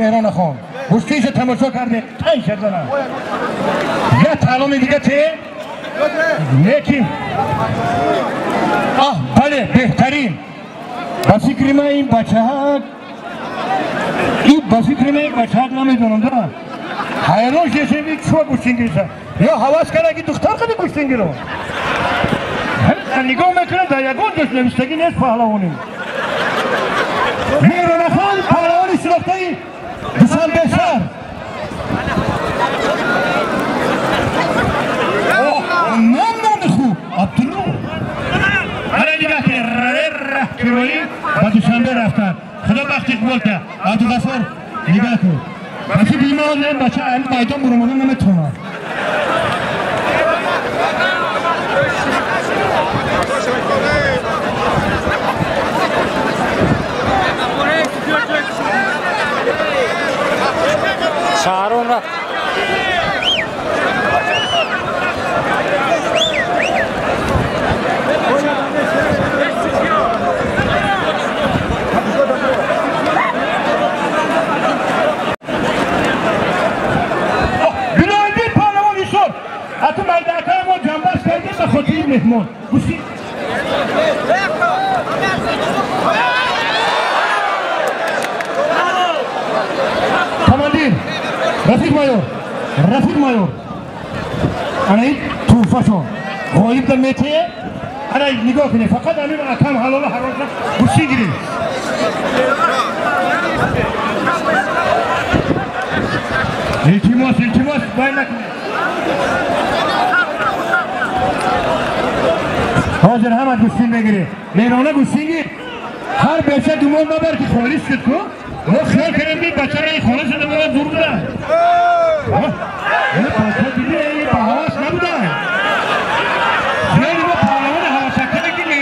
مهران خان گوشتیش تماشا کرده تنگ شدنم یه تعلیم دیگه چه؟ یکی بله بهترین با فکر من این بچه ها نمیدونم ده حیران شده بید چوه گوشتینگی شد یا حواس کرده که دختر خیلی گوشتینگی رو نگاه میکنه در یکون دوست نوشتگی نیست پهلوانی مهران خان پهلوانی شناخته ای دوشنبه شهر نام خوب عبدالله حالا نگاه که کروی با دوشنبه رفتن خدا بختی قبول که عبدالغفار نگاه کن بسی بیمار نیم بچه اهل میدان برمانه نمیتونه شهرون رفت مهمان گوشی کماندیر رفیق مایور انا این توفه شو غایب در میته انا نگاه کنه فقط امیر اکم حلال حرام گوشی گیری التماس باید نکنه حاضر همه گوشتین بگیری مهرانه گوشتین گیر هر بچه دومان نبر که خالیش شد کن ما خیال کنیم بید بچه را این خانه شده بودن دور بودن این بچه دیدی این با حواس نبودن خیلی ما پهلوان حواسکه بگیری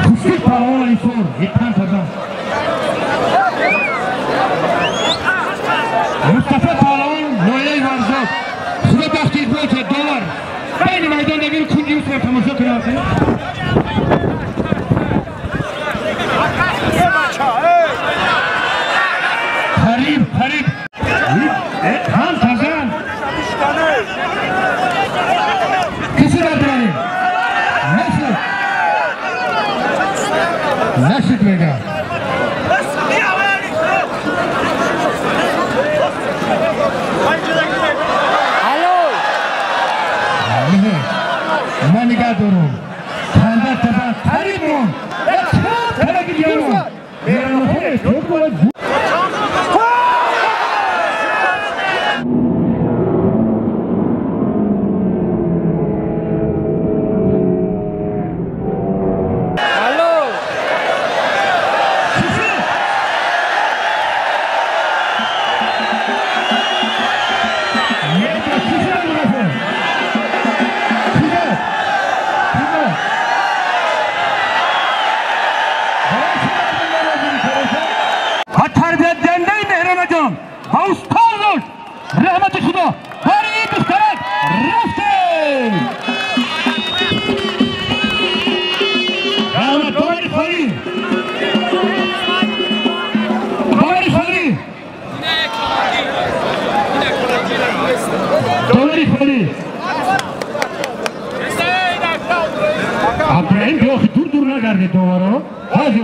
گوشتی پهلوان اینطور یک پنج پردن مصطفی پهلوان لایه ورزاد خدا بختی بود دلار بین میدان نگیر کنجی اوست رو تماشا کنه قریب هم تازن کسی را داریم نشد بگم من نگاه دارم خانده تبا قریب مون چه تلگی دیانم میرانو خونه توب باید رحمت خدا برای این دخترک رفته رحمت داری خالی ابراهیم بیا دور نگرده دوباره حاضر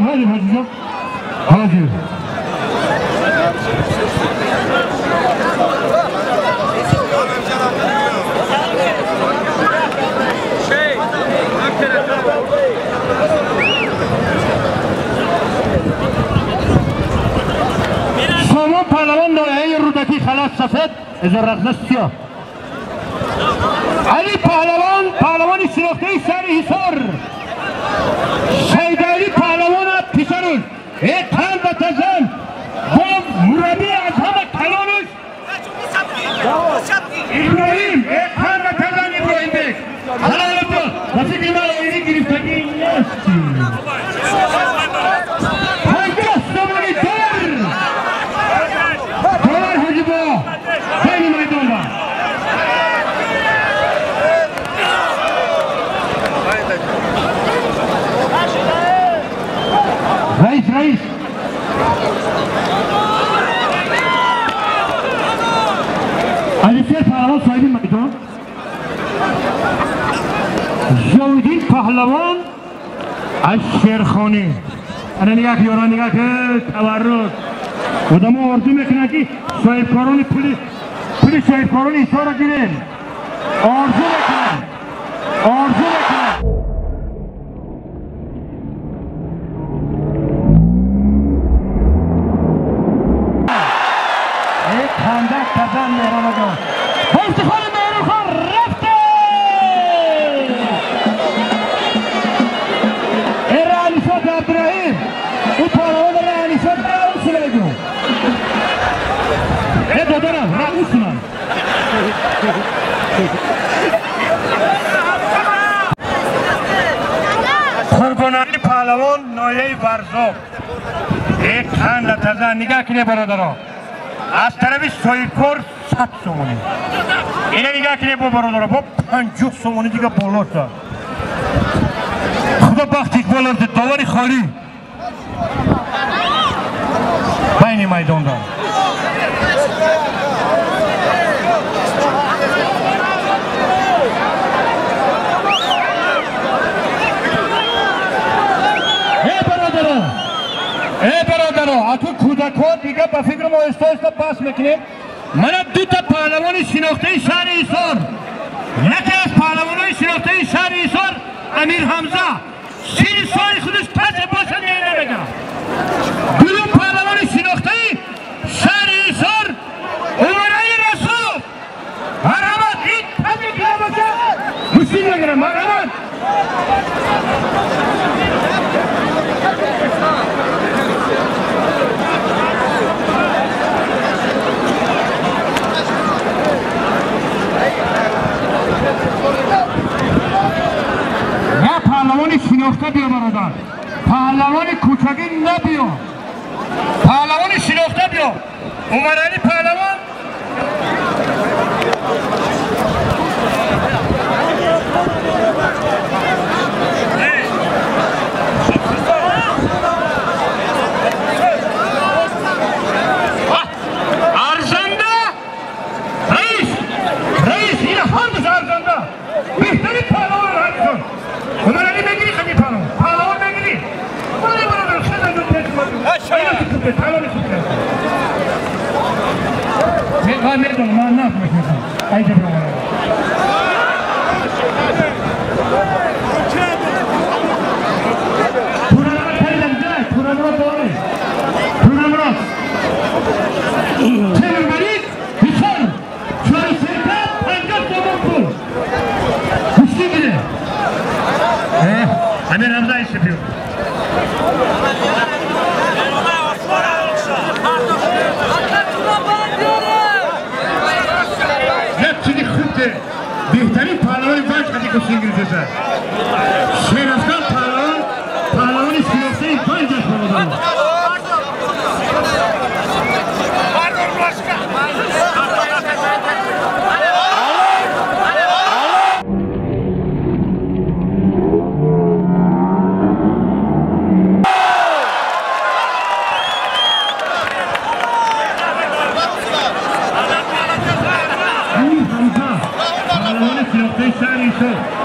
سامان پهلوان نایه رودکی خلاص سفید از رغنه سیاه علی پهلوان شناخته سر حصار شیدالی پهلوان پیشروز یک تن و تزن با مربی از همه کلانش ابراهیم یک تن و تزن ابراهیم بیک حالا تو وقتی که ما ایری گرفتگی نیستی رئیس علیفیر پهلوان صاحب میدان ضیاءالدین پهلوان از شیرخانی انا نگاه که یاران نگاه که تورد آدم ها آرزو میکنن که صاحبکاران پول صاحبکاران ایسا را گیرن آرزو میکنن یک خندق کردن مهران آقا با افتخار مهران خان رفته این رعنیشات عبدالرحیم این پارهان رعنیشات رئوس لیگو این دادارم رئوس من قربانانی پهلوان نایه برزاب یک خند لطزن نگاه کنه برادرها از طرف صاحبکار 100 سومونی اینه نگاه کنه با برادرها با 50 سومونی دیگه بالا شد خدا بخت اقبال ارد داوری خالی بین میدان دار ای برادرها اتو کودکان دیگه به فکر ما استا پاس میکنیم من دو تا پهلوان شناخته شهر ایسار یکی از پهلوانای شناخته شهر ایسار امیر حمزه 30 سال خودش پس باشد نمیگه دوم پهلوان شناخته شهر ایسار عمرای رسول مرحمت این تبریک باشه مسلم میگیرم مرحمت یا پهلوان شناخته بیا برادر پهلوان کوچکی نبیا پهلوان شناخته بیا عمر علی پهلوان ارزنده رئیس این همز ارزنده بهتری پهلوان رئیسون عمر علی بگیری خیلی پهلوان بگیری بله برادر خیلی دو تشمه اینا تو کبه پهلوانی خوبه میدونم من نفت میکنم ایجا برو پورانمات پریدم جای پورانمات داره پورانمات چه برید بیشان چوری سرکه 50 دومون پول کشتی میده امیر حمزه ایسته بیو یک چیزی خوب ده بهترین پهلوان وجه خدی کشتی انگلیزه سر شیرافکان پهلوانی شیرافته این پای جشن رو دارم امیر حمزه پهلوان شیرافته شهر ایسار